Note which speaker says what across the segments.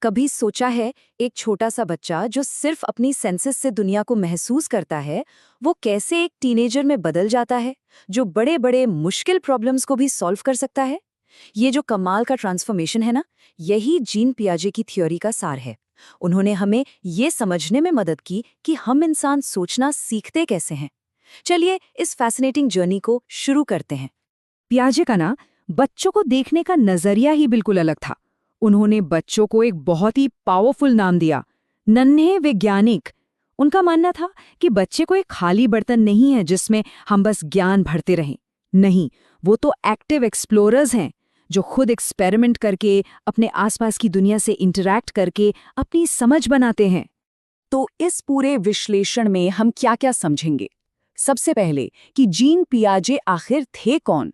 Speaker 1: कभी सोचा है एक छोटा सा बच्चा जो सिर्फ अपनी सेंसेस से दुनिया को महसूस करता है, वो कैसे एक टीनेजर में बदल जाता है जो बड़े बड़े मुश्किल प्रॉब्लम्स को भी सॉल्व कर सकता है। ये जो कमाल का ट्रांसफॉर्मेशन है ना, यही जीन पियाजे की थ्योरी का सार है। उन्होंने हमें ये समझने में मदद की कि हम इंसान सोचना सीखते कैसे हैं। चलिए इस फैसिनेटिंग जर्नी को शुरू करते हैं।
Speaker 2: पियाजे का ना बच्चों को देखने का नजरिया ही बिल्कुल अलग था। उन्होंने बच्चों को एक बहुत ही पावरफुल नाम दिया, नन्हे वैज्ञानिक। उनका मानना था कि बच्चे को एक खाली बर्तन नहीं है जिसमें हम बस ज्ञान भरते रहें। नहीं, वो तो एक्टिव एक्सप्लोरर्स हैं जो खुद एक्सपेरिमेंट करके, अपने आसपास की दुनिया से इंटरैक्ट करके अपनी समझ बनाते हैं।
Speaker 3: तो इस पूरे विश्लेषण में हम क्या-क्या समझेंगे? सबसे पहले कि जीन पियाजे आखिर थे कौन?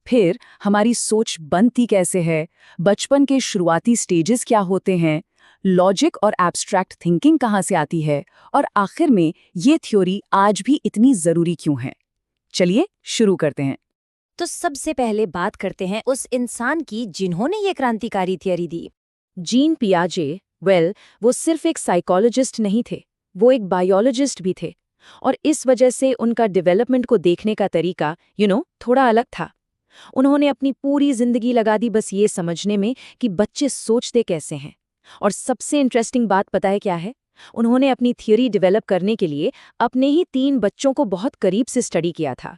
Speaker 3: फिर हमारी सोच बनती कैसे है, बचपन के शुरुआती स्टेजेस क्या होते हैं, लॉजिक और एब्स्ट्रैक्ट थिंकिंग कहाँ से आती है, और आखिर में ये थ्योरी आज भी इतनी जरूरी क्यों है। चलिए शुरू करते हैं।
Speaker 4: तो सबसे पहले बात करते हैं उस इंसान की जिन्होंने ये क्रांतिकारी थियरी दी।
Speaker 1: जीन पियाजे, वो सिर्फ एक साइकोलॉजिस्ट नहीं थे, वो एक बायोलॉजिस्ट भी थे। और इस वजह से उनका डेवलपमेंट को देखने का तरीका थोड़ा अलग था। उन्होंने अपनी पूरी जिंदगी लगा दी बस ये समझने में कि बच्चे सोचते कैसे हैं। और सबसे इंटरेस्टिंग बात पता है क्या है? उन्होंने अपनी थ्योरी डेवलप करने के लिए अपने ही 3 बच्चों को बहुत करीब से स्टडी किया था।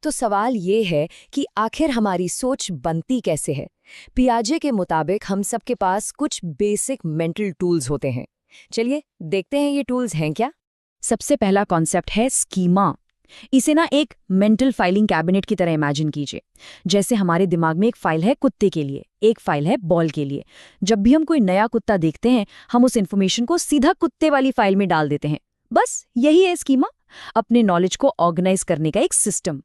Speaker 5: तो सवाल ये है कि आखिर हमारी सोच बनती कैसे है। पियाजे के मुताबिक हम सबके पास कुछ बेसिक मेंटल टूल्स होते हैं। चलिए देखते हैं ये टूल्स हैं क्या।
Speaker 2: सबसे पहला कॉन्सेप्ट है स्कीमा। इसे ना एक मेंटल फाइलिंग कैबिनेट की तरह इमेजिन कीजिए। जैसे हमारे दिमाग में एक फाइल है कुत्ते के लिए, एक फाइल है बॉल के लिए। जब भी हम कोई नया कुत्ता देखते हैं, हम उस इन्फॉर्मेशन को सीधा कुत्ते वाली फाइल में डाल देते हैं। बस यही है स्कीमा, अपने नॉलेज को ऑर्गेनाइज करने का एक सिस्टम।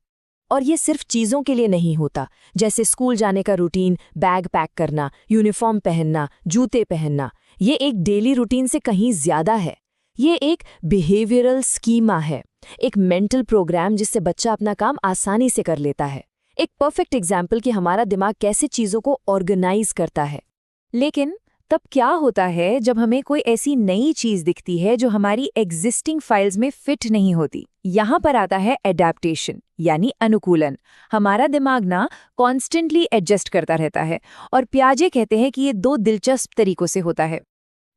Speaker 5: और ये सिर्फ चीज़ों के लिए नहीं होता, जैसे स्कूल जाने का रूटीन, बैग पैक करना, यूनिफॉर्म पहनना, जूते पहनना। ये एक डेली रूटीन से कहीं ज्यादा है। ये एक बिहेवियरल स्कीमा है, एक मेंटल प्रोग्राम जिससे बच्चा अपना काम आसानी से कर लेता है। एक परफेक्ट एग्जाम्पल कि हमारा दिमाग कैसे चीज़ों को ऑर्गेनाइज करता है।
Speaker 1: लेकिन तब क्या होता है जब हमें कोई ऐसी नई चीज दिखती है जो हमारी एग्जिस्टिंग फाइल्स में फिट नहीं होती? यहाँ पर आता है एडेप्टेशन, यानी अनुकूलन। हमारा दिमाग ना कॉन्स्टेंटली एडजस्ट करता रहता है, और पियाजे कहते हैं कि ये 2 दिलचस्प तरीकों से होता है।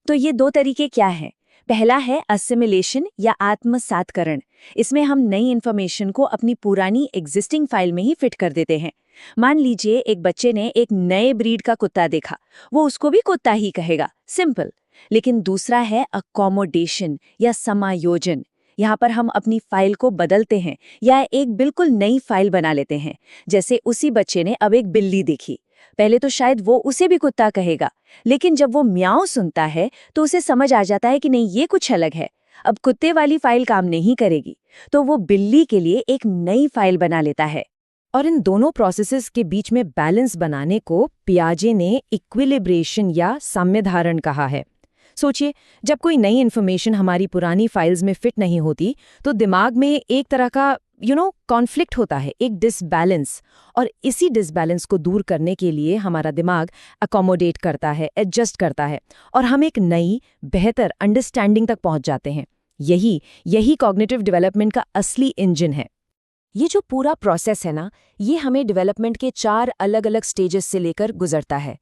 Speaker 1: तो ये 2 तरीके क्या हैं? पहला है असिमिलेशन या आत्मसातकरण। इसमें हम नई इन्फॉर्मेशन को अपनी पुरानी एग्जिस्टिंग फाइल में ही फिट कर देते हैं। मान लीजिए एक बच्चे ने एक नए ब्रीड का कुत्ता देखा, वो उसको भी कुत्ता ही कहेगा, सिंपल। लेकिन दूसरा है अकोमोडेशन या समायोजन। यहाँ पर हम अपनी फाइल को बदलते हैं या एक बिल्कुल नई फाइल बना लेते हैं। जैसे उसी बच्चे ने अब एक बिल्ली देखी, पहले तो शायद वो उसे भी कुत्ता कहेगा, लेकिन जब वो म्याऊ सुनता है तो उसे समझ आ जाता है कि नहीं, ये कुछ अलग है। अब कुत्ते वाली फाइल काम नहीं करेगी, तो वो बिल्ली के लिए एक नई फाइल बना लेता है।
Speaker 2: और इन दोनों प्रोसेसेस के बीच में बैलेंस बनाने को पियाजे ने इक्विलिब्रेशन या साम्यधारण कहा है। सोचिए, जब कोई नई इन्फॉर्मेशन हमारी पुरानी फाइल्स में फिट नहीं होती, तो दिमाग में एक तरह का कॉन्फ्लिक्ट होता है, एक डिसबैलेंस। और इसी डिसबैलेंस को दूर करने के लिए हमारा दिमाग अकोमोडेट करता है, एडजस्ट करता है, और हम एक नई, बेहतर अंडरस्टैंडिंग तक पहुंच जाते हैं। यही कॉग्निटिव डेवलपमेंट का असली इंजन है।
Speaker 5: ये जो पूरा प्रोसेस है ना, ये हमें डेवलपमेंट के 4 अलग अलग स्टेजेस से लेकर गुजरता है।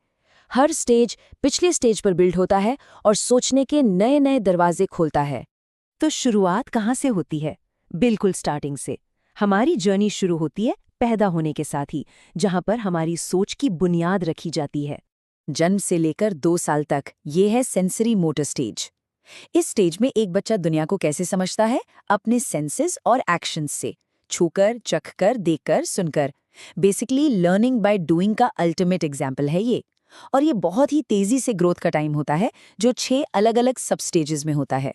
Speaker 5: हर स्टेज पिछले स्टेज पर बिल्ड होता है और सोचने के नए नए दरवाजे खोलता है।
Speaker 2: तो शुरुआत कहाँ से होती है? बिल्कुल स्टार्टिंग से। हमारी जर्नी शुरू होती है पैदा होने के साथ ही, जहाँ पर हमारी सोच की बुनियाद रखी जाती है।
Speaker 1: जन्म से लेकर 2 साल तक ये है सेंसरी मोटर स्टेज। इस स्टेज में एक बच्चा दुनिया को कैसे समझता है? अपने सेंसेस और एक्शंस से, छूकर, चखकर, देखकर, सुनकर। बेसिकली लर्निंग बाय डूइंग का अल्टीमेट एग्जाम्पल है ये। और ये बहुत ही तेजी से ग्रोथ का टाइम होता है, जो 6 अलग अलग सब स्टेजेस में होता है।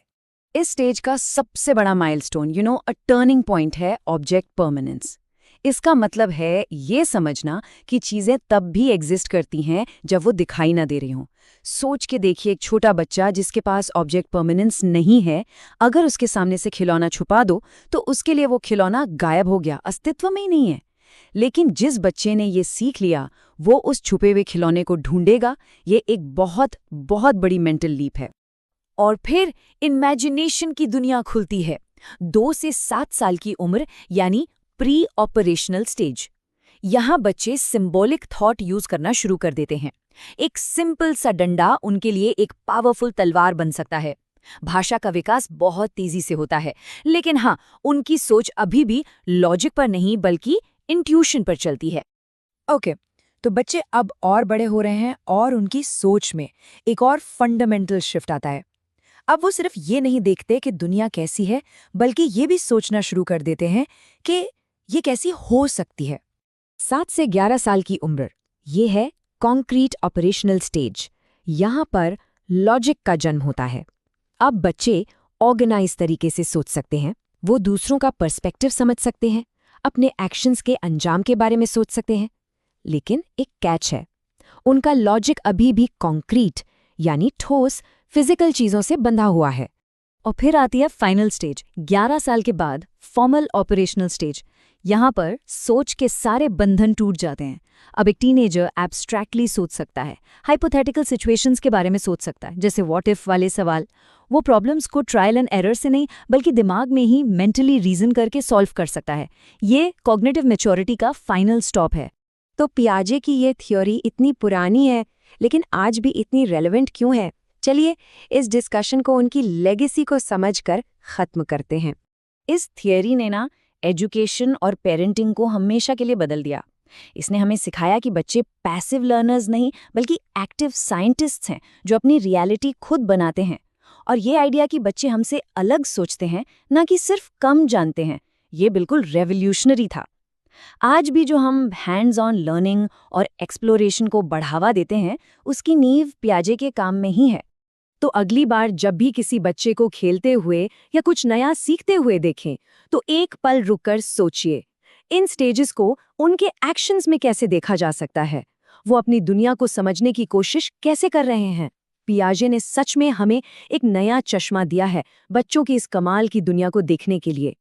Speaker 1: इस स्टेज का सबसे बड़ा माइलस्टोन, अ टर्निंग पॉइंट है ऑब्जेक्ट परमानेंस। इसका मतलब है ये समझना कि चीजें तब भी एग्जिस्ट करती हैं जब वो दिखाई ना दे रही हों। सोच के देखिए, एक छोटा बच्चा जिसके पास ऑब्जेक्ट परमानेंस नहीं है, अगर उसके सामने से खिलौना छुपा दो तो उसके लिए वो खिलौना गायब हो गया, अस्तित्व में ही नहीं है।
Speaker 3: लेकिन जिस बच्चे ने ये सीख लिया वो उस छुपे हुए खिलौने को ढूंढेगा। ये एक बहुत बहुत बड़ी मेंटल लीप है।
Speaker 1: और फिर इमेजिनेशन की दुनिया खुलती है। 2 से 7 साल की उम्र यानी प्री ऑपरेशनल स्टेज। यहाँ बच्चे सिंबॉलिक थॉट यूज करना शुरू कर देते हैं। एक सिंपल सा डंडा उनके लिए एक पावरफुल तलवार बन सकता है। भाषा का विकास बहुत तेजी से होता है, लेकिन हाँ, उनकी सोच अभी भी लॉजिक पर नहीं बल्कि इंट्यूशन पर चलती है।
Speaker 2: ओके, तो बच्चे अब और बड़े हो रहे हैं और उनकी सोच में एक और फंडामेंटल शिफ्ट आता है। अब वो सिर्फ ये नहीं देखते कि दुनिया कैसी है, बल्कि ये भी सोचना शुरू कर देते हैं कि ये कैसी हो सकती है।
Speaker 5: 7 से 11 साल की उम्र, ये है कॉन्क्रीट ऑपरेशनल स्टेज। यहाँ पर लॉजिक का जन्म होता है। अब बच्चे ऑर्गेनाइज तरीके से सोच सकते हैं, वो दूसरों का पर्सपेक्टिव समझ सकते हैं, अपने एक्शंस के अंजाम के बारे में सोच सकते हैं। लेकिन एक कैच है, उनका लॉजिक अभी भी कॉन्क्रीट यानी ठोस फिजिकल चीजों से बंधा हुआ है।
Speaker 6: और फिर आती है फाइनल स्टेज, 11 साल के बाद फॉर्मल ऑपरेशनल स्टेज। यहाँ पर सोच के सारे बंधन टूट जाते हैं। अब एक टीनेजर एब्स्ट्रैक्टली सोच सकता है, हाइपोथेटिकल सिचुएशंस के बारे में सोच सकता है, जैसे व्हाट इफ वाले सवाल। वो प्रॉब्लम्स को ट्रायल एंड एरर से नहीं बल्कि दिमाग में ही मेंटली रीजन करके सॉल्व कर सकता है। ये कॉग्निटिव मैच्योरिटी का फाइनल स्टॉप है।
Speaker 2: तो पियाजे की ये थ्योरी इतनी पुरानी है, लेकिन आज भी इतनी रेलेवेंट क्यों है? चलिए इस डिस्कशन को उनकी लेगेसी को समझकर खत्म करते हैं।
Speaker 3: इस थियरी ने ना एजुकेशन और पेरेंटिंग को हमेशा के लिए बदल दिया। इसने हमें सिखाया कि बच्चे पैसिव लर्नर्स नहीं बल्कि एक्टिव साइंटिस्ट्स हैं जो अपनी रियलिटी खुद बनाते हैं। और ये आइडिया कि बच्चे हमसे अलग सोचते हैं, ना कि सिर्फ कम जानते हैं, ये बिल्कुल रेवोल्यूशनरी था। आज भी जो हम हैंड्स ऑन लर्निंग और एक्सप्लोरेशन को बढ़ावा देते हैं, उसकी नींव पियाजे के काम में ही है।
Speaker 1: तो अगली बार जब भी किसी बच्चे को खेलते हुए या कुछ नया सीखते हुए देखें, तो एक पल रुककर सोचिए, इन स्टेजेस को उनके एक्शंस में कैसे देखा जा सकता है? वो अपनी दुनिया को समझने की कोशिश कैसे कर रहे हैं? पियाजे ने सच में हमें एक नया चश्मा दिया है बच्चों की इस कमाल की दुनिया को देखने के लिए।